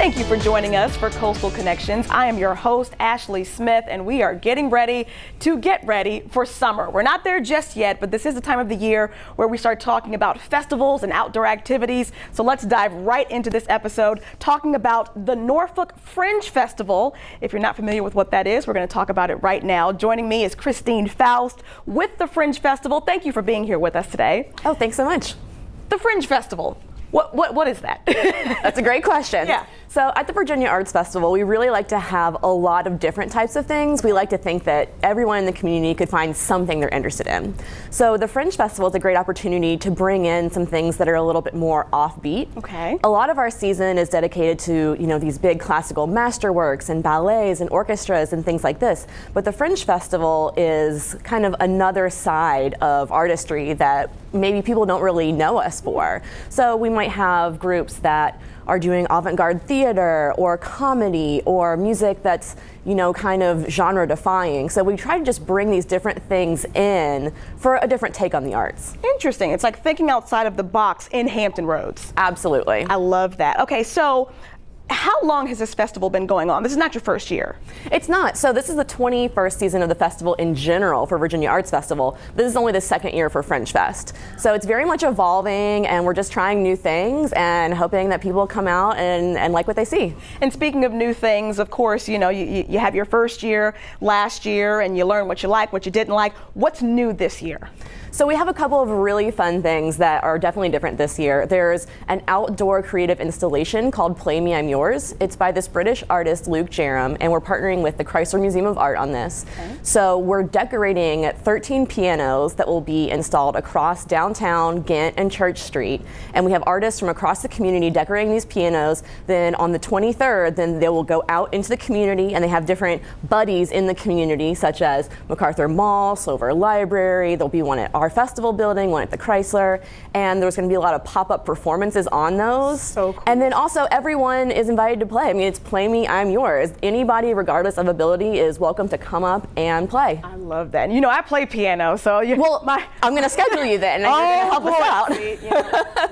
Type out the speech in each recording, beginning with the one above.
Thank you for joining us for Coastal Connections. I am your host, Ashley Smith, and we are getting ready to get ready for summer. We're not there just yet, but this is the time of the year where we start talking about festivals and outdoor activities. So let's dive right into this episode talking about the Norfolk Fringe Festival. If you're not familiar with what that is, we're going to talk about it right now. Joining me is Christine Faust with the Fringe Festival. Thank you for being here with us today. Oh, thanks so much. The Fringe Festival. What is that? That's a great question. Yeah. So at the Virginia Arts Festival, we really like to have a lot of different types of things. We like to think that everyone in the community could find something they're interested in. So the Fringe Festival is a great opportunity to bring in some things that are a little bit more offbeat. Okay. A lot of our season is dedicated to, these big classical masterworks and ballets and orchestras and things like this. But the Fringe Festival is kind of another side of artistry that maybe people don't really know us for. So we might have groups that are doing avant-garde theater or comedy or music that's, kind of genre defying. So we try to just bring these different things in for a different take on the arts. Interesting. It's like thinking outside of the box in Hampton Roads. Absolutely. I love that. Okay, so how long has this festival been going on? This is not your first year. It's not. So this is the 21st season of the festival in general for Virginia Arts Festival. This is only the second year for Fringe Fest. So it's very much evolving, and we're just trying new things and hoping that people come out and like what they see. And speaking of new things, of course, you have your first year last year and you learn what you like, what you didn't like. What's new this year? So we have a couple of really fun things that are definitely different this year. There's an outdoor creative installation called Play Me, I'm Yours. It's by this British artist, Luke Jerram, and we're partnering with the Chrysler Museum of Art on this. Okay. So we're decorating 13 pianos that will be installed across downtown Ghent and Church Street. And we have artists from across the community decorating these pianos. Then on the 23rd, then they will go out into the community, and they have different buddies in the community, such as MacArthur Mall, Slover Library. There'll be one at our festival building, one at the Chrysler, and there's going to be a lot of pop-up performances on those. So cool. And then also everyone is invited to play. I mean, it's Play Me, I'm Yours. Anybody, regardless of ability, is welcome to come up and play. I love that. And I play piano, so I'm going to schedule you then, and you're going to help us out. See,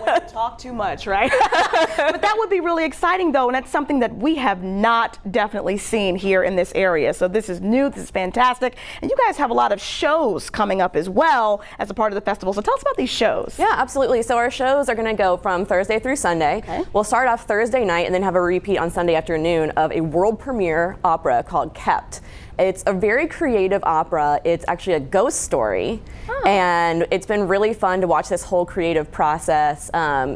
when you talk too much, right? But that would be really exciting, though, and that's something that we have not definitely seen here in this area. So this is new, this is fantastic, and you guys have a lot of shows coming up as well as a part of the festival. So tell us about these shows. Yeah, absolutely. So our shows are going to go from Thursday through Sunday. Okay. We'll start off Thursday night and then have a repeat on Sunday afternoon of a world premiere opera called Kept. It's a very creative opera. It's actually a ghost story, and it's been really fun to watch this whole creative process.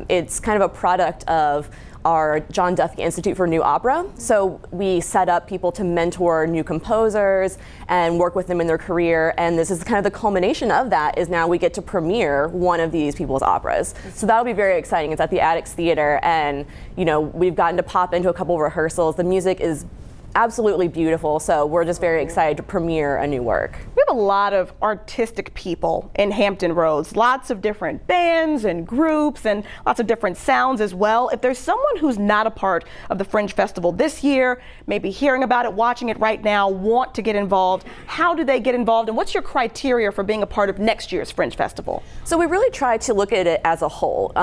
It's kind of a product of our John Duffy Institute for New Opera. So we set up people to mentor new composers and work with them in their career, and this is kind of the culmination of that is now we get to premiere one of these people's operas. So that'll be very exciting. It's at the Addicts Theater, and we've gotten to pop into a couple of rehearsals. The music is absolutely beautiful, so we're just very excited to premiere a new work. We have a lot of artistic people in Hampton Roads, lots of different bands and groups and lots of different sounds as well. If there's someone who's not a part of the Fringe Festival this year, maybe hearing about it, watching it right now, want to get involved, how do they get involved, and what's your criteria for being a part of next year's Fringe Festival? So we really try to look at it as a whole.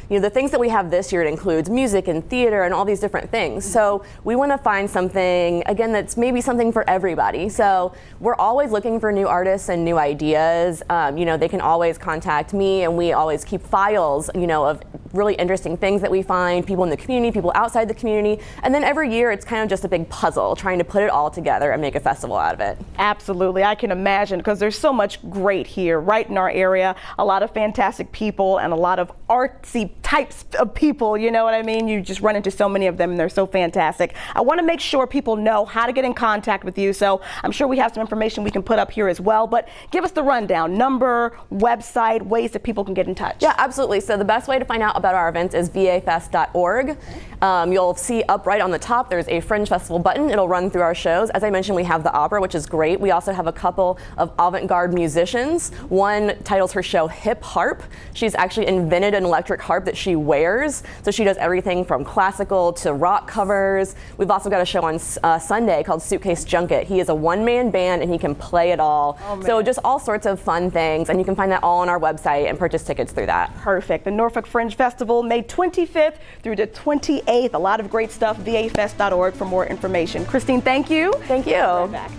The things that we have this year, it includes music and theater and all these different things. So we want to find something again that's maybe something for everybody. So we're always looking for new artists and new ideas. They can always contact me, and we always keep files of really interesting things that we find, people in the community, people outside the community, and then every year it's kind of just a big puzzle trying to put it all together and make a festival out of it. Absolutely. I can imagine, because there's so much great here right in our area, a lot of fantastic people and a lot of artsy types of people, you know what I mean? You just run into so many of them and they're so fantastic. I want to make sure people know how to get in contact with you, so I'm sure we have some information we can put up here as well, but give us the rundown, number, website, ways that people can get in touch. Yeah, absolutely. So the best way to find out about our events is vafest.org. You'll see up right on the top there's a Fringe Festival button. It'll run through our shows. As I mentioned, we have the opera, which is great. We also have a couple of avant-garde musicians. One titles her show Hip Harp. She's actually invented an electric harp that she wears, so she does everything from classical to rock covers. We've also got a show on Sunday called Suitcase Junket. He is a one-man band and he can play it all. Oh, so just all sorts of fun things, and you can find that all on our website and purchase tickets through that. Perfect. The Norfolk Fringe Festival, May 25th through the 28th. A lot of great stuff. vafest.org for more information. Christine, thank you. Thank you. Right back.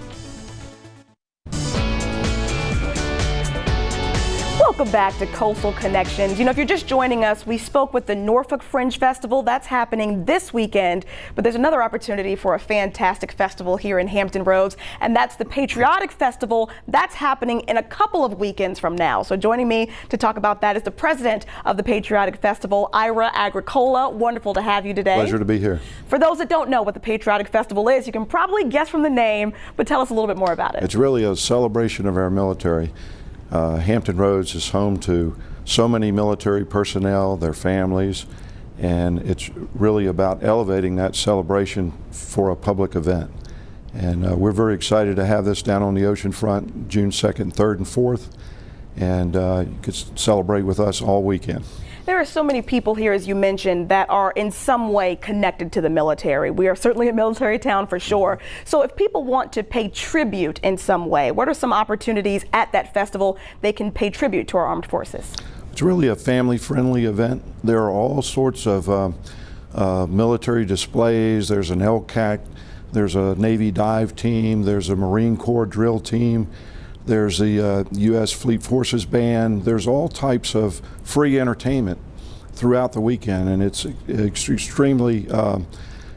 Welcome back to Coastal Connections. You know, if you're just joining us, we spoke with the Norfolk Fringe Festival. That's happening this weekend, but there's another opportunity for a fantastic festival here in Hampton Roads, and that's the Patriotic Festival. That's happening in a couple of weekends from now. So joining me to talk about that is the president of the Patriotic Festival, Ira Agricola. Wonderful to have you today. Pleasure to be here. For those that don't know what the Patriotic Festival is, you can probably guess from the name, but tell us a little bit more about it. It's really a celebration of our military. Hampton Roads is home to so many military personnel, their families, and it's really about elevating that celebration for a public event. And we're very excited to have this down on the ocean front, June 2nd, 3rd, and 4th, and you can celebrate with us all weekend. There are so many people here, as you mentioned, that are in some way connected to the military. We are certainly a military town for sure. So if people want to pay tribute in some way, what are some opportunities at that festival they can pay tribute to our armed forces? It's really a family-friendly event. There are all sorts of military displays. There's an LCAC, there's a Navy dive team, there's a Marine Corps drill team, there's the U.S. Fleet Forces Band. There's all types of free entertainment throughout the weekend, and it's extremely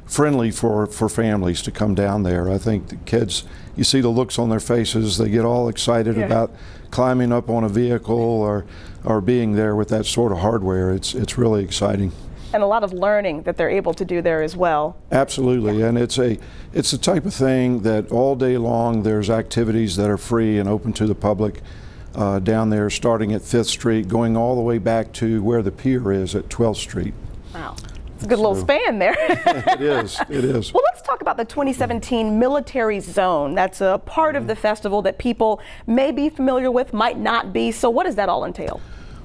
friendly for families to come down there. I think the kids, you see the looks on their faces, they get all excited about climbing up on a vehicle or being there with that sort of hardware. It's really exciting. And a lot of learning that they're able to do there as well. Absolutely, and it's the type of thing that all day long there's activities that are free and open to the public down there, starting at 5th Street, going all the way back to where the pier is at 12th Street. Wow, it's a good little span there. It is. Well, let's talk about the 2017 Military Zone. That's a part of the festival that people may be familiar with, might not be. So what does that all entail?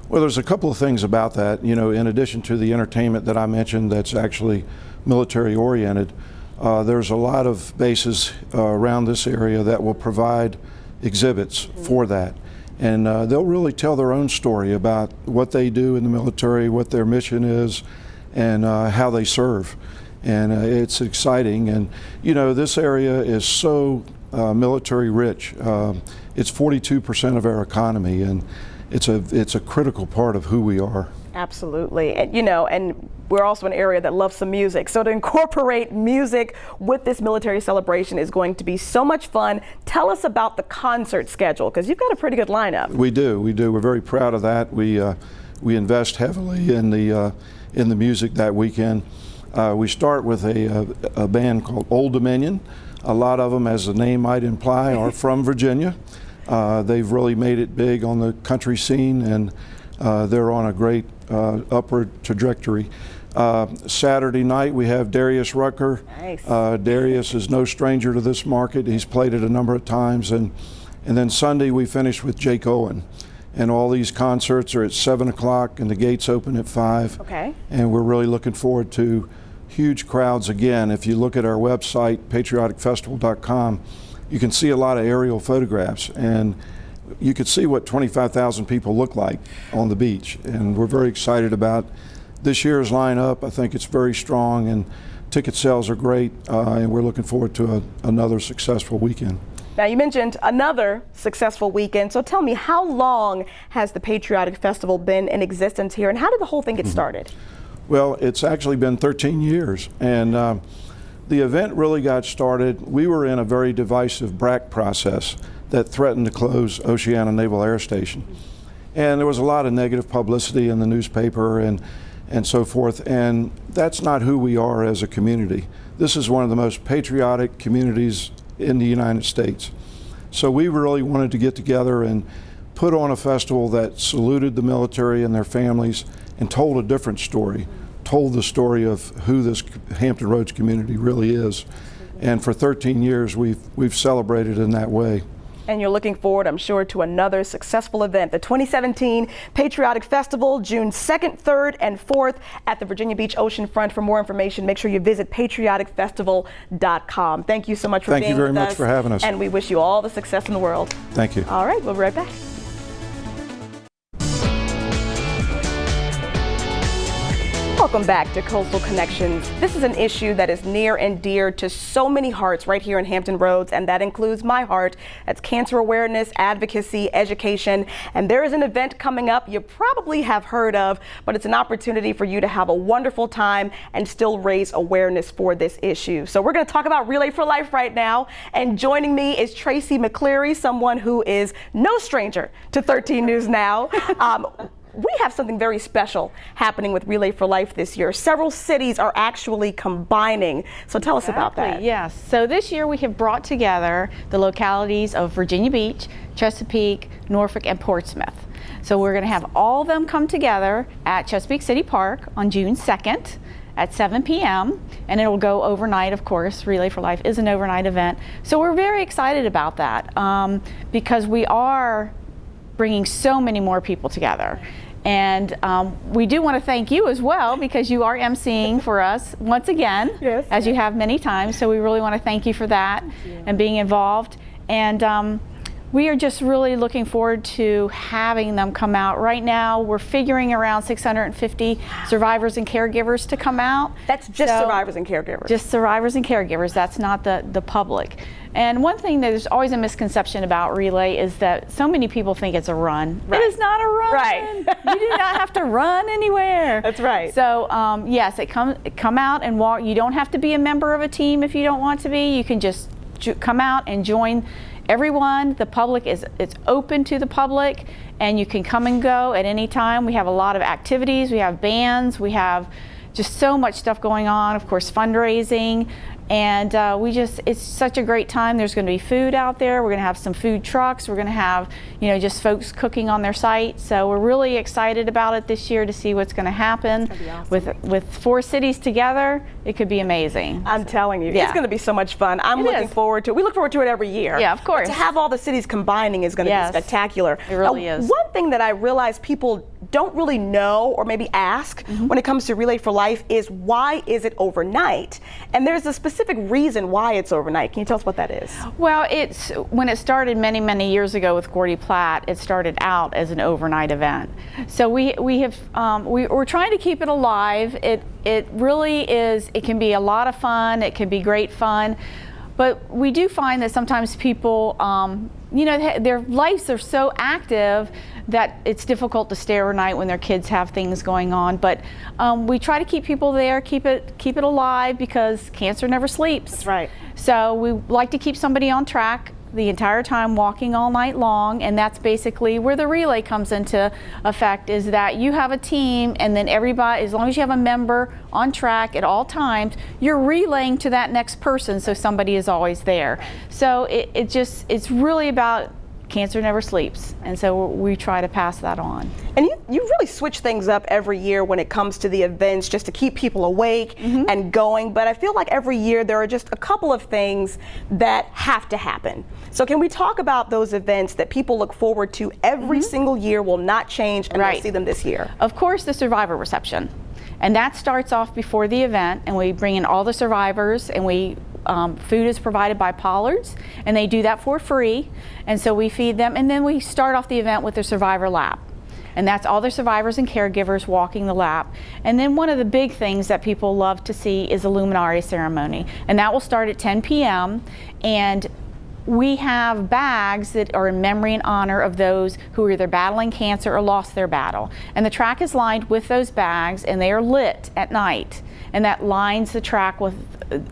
Well, there's a couple of things about that. You know, in addition to the entertainment that I mentioned that's actually military oriented, there's a lot of bases around this area that will provide exhibits for that. And they'll really tell their own story about what they do in the military, what their mission is, and how they serve. And it's exciting. And, you know, this area is so military rich. It's 42% of our economy, and it's a critical part of who we are. Absolutely. And, you know, and we're also an area that loves some music. So to incorporate music with this military celebration is going to be so much fun. Tell us about the concert schedule, because you've got a pretty good lineup. We do. We're very proud of that. We invest heavily in the music that weekend. We start with a band called Old Dominion. A lot of them, as the name might imply, are from Virginia. They've really made it big on the country scene, and they're on a great upward trajectory. Saturday night we have Darius Rucker. Nice. Darius is no stranger to this market. He's played it a number of times, and then Sunday we finish with Jake Owen. And all these concerts are at 7 o'clock, and the gates open at 5. Okay. And we're really looking forward to huge crowds again. If you look at our website, patrioticfestival.com, you can see a lot of aerial photographs, and you could see what 25,000 people look like on the beach. And we're very excited about this year's lineup. I think it's very strong, and ticket sales are great, and we're looking forward to another successful weekend. Now, you mentioned another successful weekend, so tell me, how long has the Patriotic Festival been in existence here, and how did the whole thing get started? Well, it's actually been 13 years, and the event really got started. We were in a very divisive BRAC process that threatened to close Oceana Naval Air Station. And there was a lot of negative publicity in the newspaper and so forth, and that's not who we are as a community. This is one of the most patriotic communities in the United States. So we really wanted to get together and put on a festival that saluted the military and their families and told a different story, told the story of who this Hampton Roads community really is. And for 13 years we've celebrated in that way. And you're looking forward, I'm sure, to another successful event, the 2017 Patriotic Festival, June 2nd, 3rd, and 4th at the Virginia Beach Oceanfront. For more information, make sure you visit patrioticfestival.com. Thank you so much for being with us. Thank you very much for having us. And we wish you all the success in the world. Thank you. All right, we'll be right back. Welcome back to Coastal Connections. This is an issue that is near and dear to so many hearts right here in Hampton Roads, and that includes my heart. That's cancer awareness, advocacy, education. And there is an event coming up you probably have heard of, but it's an opportunity for you to have a wonderful time and still raise awareness for this issue. So we're going to talk about Relay for Life right now. And joining me is Tracy McCleary, someone who is no stranger to 13 News Now. We have something very special happening with Relay for Life this year. Several cities are actually combining. So tell us about that. Yes. So this year we have brought together the localities of Virginia Beach, Chesapeake, Norfolk, and Portsmouth. So we're going to have all of them come together at Chesapeake City Park on June 2nd at 7 p.m. and it will go overnight, of course. Relay for Life is an overnight event. So we're very excited about that because we are bringing so many more people together. And we do want to thank you as well, because you are emceeing for us once again, yes, as you have many times. So we really want to thank you for that and being involved. And we are just really looking forward to having them come out. Right now, we're figuring around 650 survivors and caregivers to come out. That's just survivors and caregivers. Just survivors and caregivers. That's not the public. And one thing that there's always a misconception about Relay is that so many people think it's a run. Right. It is not a run. Right. You do not have to run anywhere. That's right. So yes, come out and walk. You don't have to be a member of a team if you don't want to be. You can just come out and join everyone. The public it's open to the public, and you can come and go at any time. We have a lot of activities. We have bands. We have just so much stuff going on. Of course, fundraising. And it's such a great time. There's going to be food out there. We're going to have some food trucks. We're going to have, just folks cooking on their site. So we're really excited about it this year to see what's going to happen. Awesome. With 4 cities together. It could be amazing. I'm telling you, Yeah. it's going to be so much fun. I'm looking forward to it. We look forward to it every year. Yeah, of course. But to have all the cities combining is going to Yes. be spectacular. It really is. One thing that I realize people don't really know or maybe ask when it comes to Relay for Life is, why is it overnight? And there's a specific reason why it's overnight. Can you tell us what that is? Well, when it started many years ago with Gordy Platt, it started out as an overnight event. So we're trying to keep it alive. It really is. It can be a lot of fun. It can be great fun. But we do find that sometimes people, their lives are so active that it's difficult to stay overnight when their kids have things going on. But we try to keep people there, keep it alive, because cancer never sleeps. That's right. So we like to keep somebody on track the entire time, walking all night long, and that's basically where the relay comes into effect, is that you have a team, and then everybody, as long as you have a member on track at all times, you're relaying to that next person, so somebody is always there. So it's really about cancer never sleeps, and so we try to pass that on. And you really switch things up every year when it comes to the events, just to keep people awake and going. But I feel like every year there are just a couple of things that have to happen. So can we talk about those events that people look forward to every single year, will not change, and we'll see them this year? Of course, the survivor reception. And that starts off before the event, and we bring in all the survivors, and food is provided by Pollard's, and they do that for free. And so we feed them, and then we start off the event with the survivor lap. And that's all the survivors and caregivers walking the lap. And then one of the big things that people love to see is a luminaria ceremony. And that will start at 10 p.m. And we have bags that are in memory and honor of those who are either battling cancer or lost their battle. And the track is lined with those bags, and they are lit at night. And that lines the track with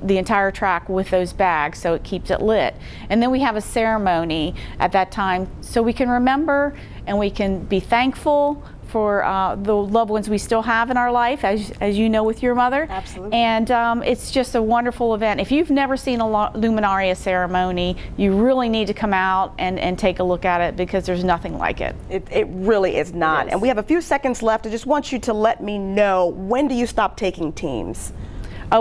the entire track with those bags, so it keeps it lit. And then we have a ceremony at that time, so we can remember and we can be thankful for the loved ones we still have in our life, as you know, with your mother. Absolutely. And it's just a wonderful event. If you've never seen a luminaria ceremony, you really need to come out and take a look at it, because there's nothing like it. It really is not. And we have a few seconds left. I just want you to let me know, when do you stop taking teams?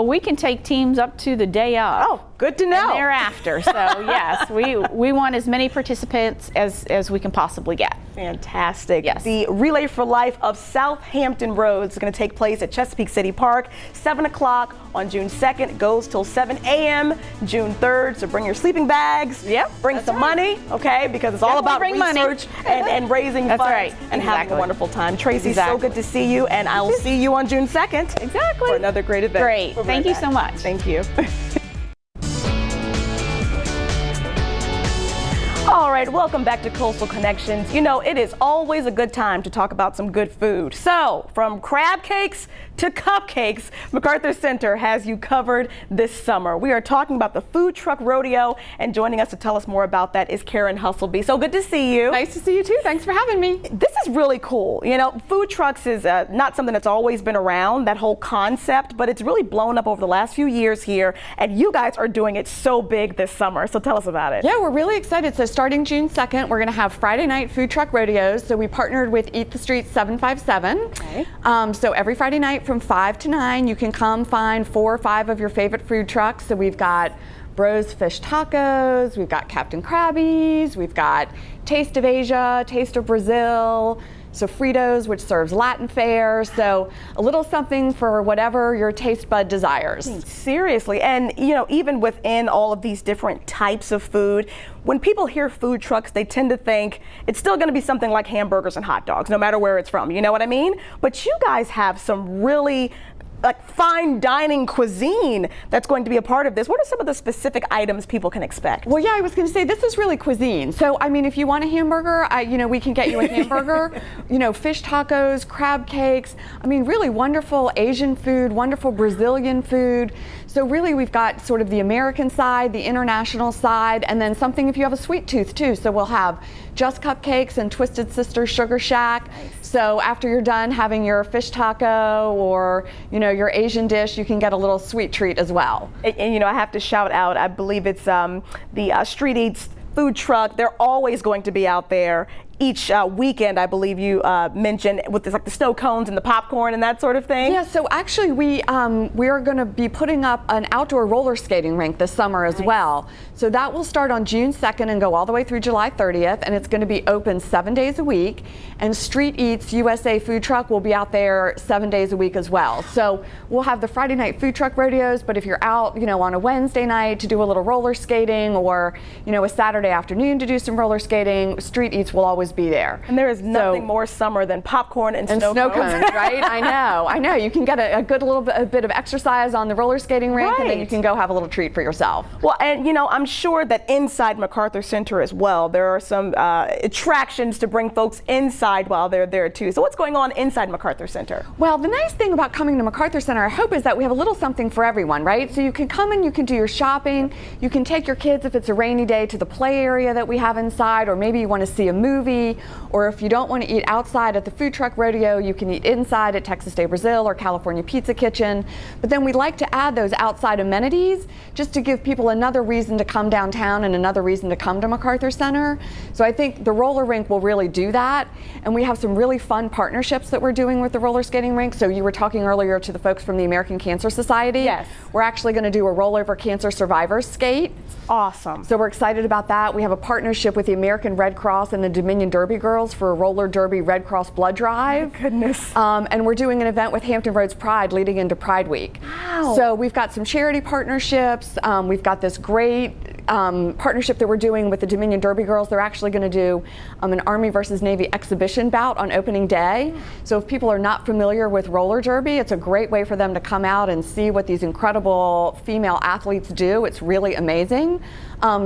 We can take teams up to the day of. Oh, good. Good to know. And thereafter. So yes, we want as many participants as we can possibly get. Fantastic. Yes. The Relay for Life of Southampton Roads is going to take place at Chesapeake City Park, 7 o'clock on June 2nd. It goes till 7 a.m. June 3rd. So bring your sleeping bags. Yep. Bring some money, okay? Because it's all about bring money. research and raising That's funds right. and having a Exactly. wonderful time. Tracy, Exactly. so good to see you, and I will see you on June 2nd. Exactly. For another great event. Great. We'll be Thank right you back. so much. Thank you. All right, welcome back to Coastal Connections. You know, it is always a good time to talk about some good food. So, from crab cakes to cupcakes, MacArthur Center has you covered this summer. We are talking about the food truck rodeo, and joining us to tell us more about that is Karen Hustleby. So good to see you. Nice to see you too. Thanks for having me. This is really cool. You know, food trucks is not something that's always been around, that whole concept, but it's really blown up over the last few years here, and you guys are doing it so big this summer. So tell us about it. Yeah, we're really excited. So starting June 2nd, we're going to have Friday night food truck rodeos. So we partnered with Eat the Street 757. Okay. So every Friday night from 5 to 9, you can come find 4 or 5 of your favorite food trucks. So we've got Bros Fish Tacos, we've got Captain Krabby's, we've got Taste of Asia, Taste of Brazil, Sofritos, which serves Latin fare. So a little something for whatever your taste bud desires. Seriously, and you know, even within all of these different types of food, when people hear food trucks, they tend to think it's still going to be something like hamburgers and hot dogs, no matter where it's from. You know what I mean? But you guys have some really fine dining cuisine that's going to be a part of this. What are some of the specific items people can expect? Well, yeah, I was going to say this is really cuisine. So, I mean, if you want a hamburger, we can get you a hamburger. Fish tacos, crab cakes. I mean, really wonderful Asian food, wonderful Brazilian food. So really, we've got sort of the American side, the international side, and then something if you have a sweet tooth too. So we'll have Just Cupcakes and Twisted Sister Sugar Shack. Nice. So after you're done having your fish taco or your Asian dish, you can get a little sweet treat as well. And I have to shout out, I believe it's the Street Eats food truck. They're always going to be out there each weekend, I believe you mentioned, with like the snow cones and the popcorn and that sort of thing. Yeah, so actually we are going to be putting up an outdoor roller skating rink this summer as well. So that will start on June 2nd and go all the way through July 30th, and it's going to be open 7 days a week. And Street Eats USA food truck will be out there 7 days a week as well. So we'll have the Friday night food truck rodeos, but if you're out, on a Wednesday night to do a little roller skating, or a Saturday afternoon to do some roller skating, Street Eats will always be there. And there is nothing more summer than popcorn and snow cones. Right? I know. You can get a good a bit of exercise on the roller skating rink, and then you can go have a little treat for yourself. Well, and I'm sure that inside MacArthur Center as well, there are some attractions to bring folks inside while they're there too. So what's going on inside MacArthur Center? Well, the nice thing about coming to MacArthur Center, I hope, is that we have a little something for everyone, right? So you can come and you can do your shopping. You can take your kids, if it's a rainy day, to the play area that we have inside, or maybe you want to see a movie, or if you don't want to eat outside at the food truck rodeo, you can eat inside at Texas de Brazil or California Pizza Kitchen. But then we'd like to add those outside amenities just to give people another reason to come downtown and another reason to come to MacArthur Center. So I think the roller rink will really do that. And we have some really fun partnerships that we're doing with the roller skating rink. So you were talking earlier to the folks from the American Cancer Society. Yes. We're actually going to do a rollover cancer survivors skate. Awesome. So we're excited about that. We have a partnership with the American Red Cross and the Dominion Derby Girls for a roller derby Red Cross blood drive. My goodness. And we're doing an event with Hampton Roads Pride leading into Pride Week. Wow. So we've got some charity partnerships. We've got this great partnership that we're doing with the Dominion Derby Girls. They're actually going to do an Army versus Navy exhibition bout on opening day. So if people are not familiar with roller derby, it's a great way for them to come out and see what these incredible female athletes do. It's really amazing.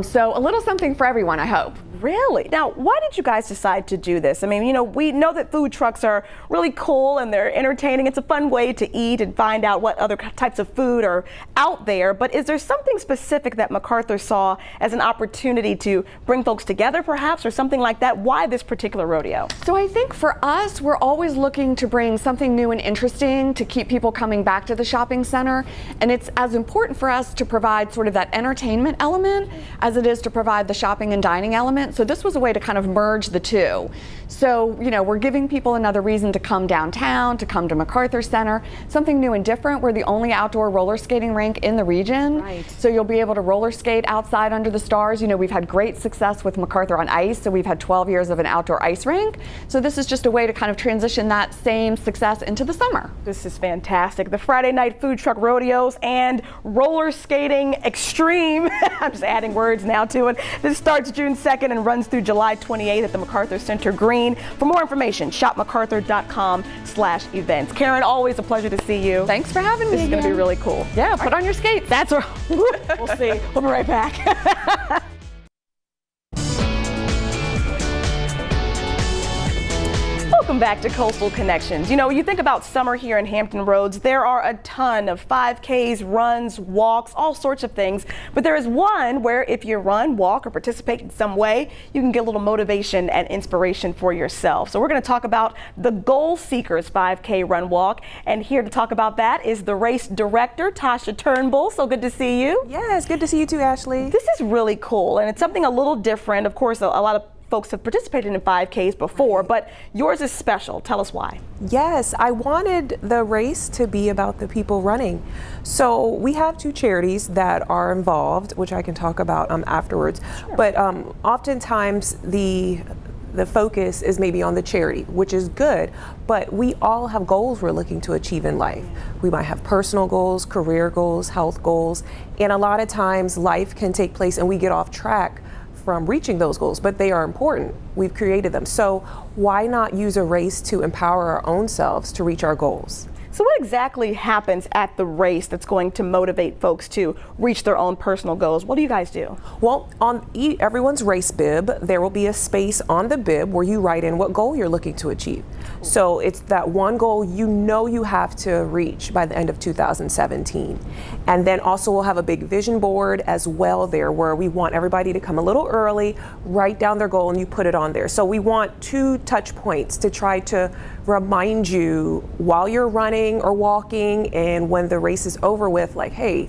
So a little something for everyone, I hope. Really? Now, why did you guys decide to do this? I mean, we know that food trucks are really cool and they're entertaining. It's a fun way to eat and find out what other types of food are out there. But is there something specific that MacArthur saw as an opportunity to bring folks together, perhaps, or something like that? Why this particular rodeo? So I think for us, we're always looking to bring something new and interesting to keep people coming back to the shopping center. And it's as important for us to provide sort of that entertainment element as it is to provide the shopping and dining element. So this was a way to kind of merge the two. So, you know, we're giving people another reason to come downtown, to come to MacArthur Center, something new and different. We're the only outdoor roller skating rink in the region. Right. So you'll be able to roller skate outside under the stars. You know, we've had great success with MacArthur on ice, so we've had 12 years of an outdoor ice rink. So this is just a way to kind of transition that same success into the summer. This is fantastic. The Friday night food truck rodeos and roller skating extreme. I'm just adding words now to it. This starts June 2nd and runs through July 28th at the MacArthur Center Green. For more information, shop macarthur.com/events. Karen, always a pleasure to see you. Thanks for having me. This is going to be really cool. Yeah, put on your skates. That's right. We'll see. We'll be right back. Welcome back to Coastal Connections. You know, when you think about summer here in Hampton Roads, there are a ton of 5Ks, runs, walks, all sorts of things. But there is one where if you run, walk, or participate in some way, you can get a little motivation and inspiration for yourself. So we're going to talk about the Goal Seekers 5K Run Walk. And here to talk about that is the race director, Tasha Turnbull. So good to see you. Yes, good to see you too, Ashley. This is really cool, and it's something a little different. Of course, a lot of folks have participated in 5Ks before, but yours is special. Tell us why. Yes, I wanted the race to be about the people running. So we have two charities that are involved, which I can talk about afterwards. Sure. But oftentimes the focus is maybe on the charity, which is good, but we all have goals we're looking to achieve in life. We might have personal goals, career goals, health goals, and a lot of times life can take place and we get off track from reaching those goals, but they are important. We've created them. So why not use a race to empower our own selves to reach our goals? So what exactly happens at the race that's going to motivate folks to reach their own personal goals? What do you guys do? Well, on everyone's race bib, there will be a space on the bib where you write in what goal you're looking to achieve. So it's that one goal you know you have to reach by the end of 2017. And then also we'll have a big vision board as well there where we want everybody to come a little early, write down their goal, and you put it on there. So we want 2 touch points to try to remind you while you're running or walking and when the race is over with, like, hey,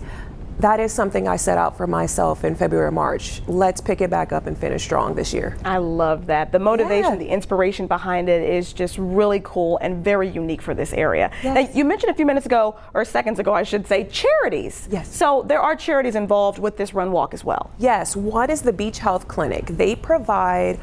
that is something I set out for myself in February, March. Let's pick it back up and finish strong this year. I love that. The motivation, Yeah. the inspiration behind it is just really cool and very unique for this area. Yes. Now, you mentioned a few minutes ago, or seconds ago, I should say, charities. Yes. So there are charities involved with this run walk as well. Yes, one is the Beach Health Clinic. They provide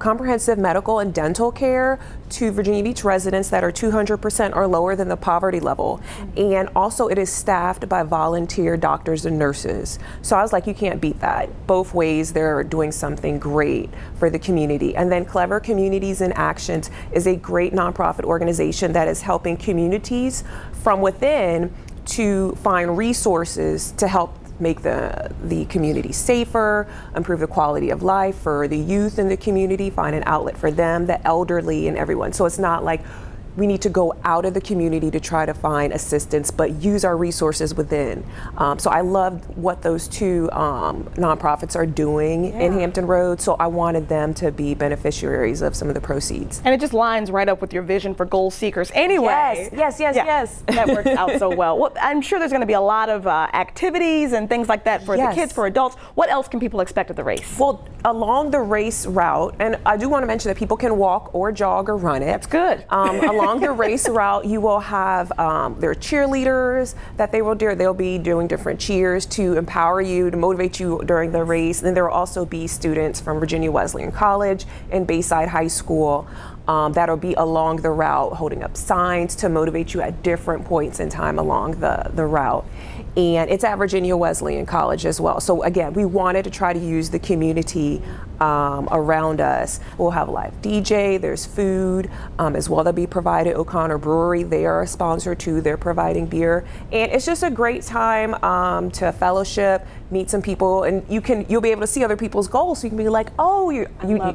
comprehensive medical and dental care to Virginia Beach residents that are 200% or lower than the poverty level. Mm-hmm. And also it is staffed by volunteer doctors and nurses. So I was like, you can't beat that. Both ways they're doing something great for the community. And then Clever Communities in Actions is a great nonprofit organization that is helping communities from within to find resources to help make the community safer, improve the quality of life for the youth in the community, find an outlet for them, the elderly, and everyone. So it's not like we need to go out of the community to try to find assistance, but use our resources within. So I loved what those 2 nonprofits are doing in Hampton Roads, so I wanted them to be beneficiaries of some of the proceeds. And it just lines right up with your vision for Goal Seekers anyway. Yes. That works out so well. Well, I'm sure there's going to be a lot of activities and things like that for the kids, for adults. What else can people expect at the race? Well, along the race route, and I do want to mention that people can walk or jog or run it. That's good. Along the race route, you will have their cheerleaders that they will do. They'll be doing different cheers to empower you, to motivate you during the race. And then there will also be students from Virginia Wesleyan College and Bayside High School that'll be along the route holding up signs to motivate you at different points in time along the route. And it's at Virginia Wesleyan College as well. So again, we wanted to try to use the community around us. We'll have a live DJ, there's food as well that'll be provided. O'Connor Brewery, they are a sponsor too, they're providing beer. And it's just a great time to fellowship, meet some people, and you'll be able to see other people's goals. So you can be like, oh, you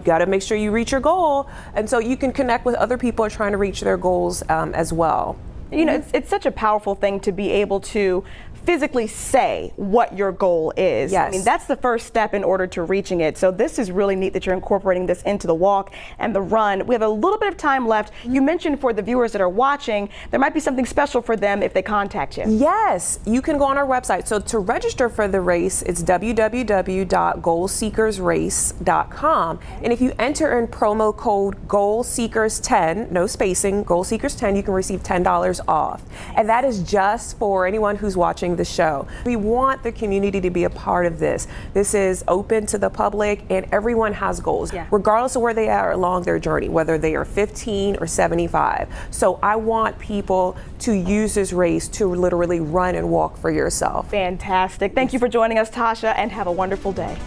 gotta make sure you reach your goal. And so you can connect with other people who are trying to reach their goals as well. You know, it's such a powerful thing to be able to physically say what your goal is. Yes. I mean, that's the first step in order to reaching it. So this is really neat that you're incorporating this into the walk and the run. We have a little bit of time left. You mentioned for the viewers that are watching, there might be something special for them if they contact you. Yes, you can go on our website. So to register for the race, it's www.goalseekersrace.com. And if you enter in promo code GOALSEEKERS10, no spacing, GOALSEEKERS10, you can receive $10 off. And that is just for anyone who's watching the show. We want the community to be a part of this. This is open to the public, and everyone has goals, regardless of where they are along their journey, whether they are 15 or 75. So I want people to use this race to literally run and walk for yourself. Fantastic. Thank you for joining us, Tasha, and have a wonderful day.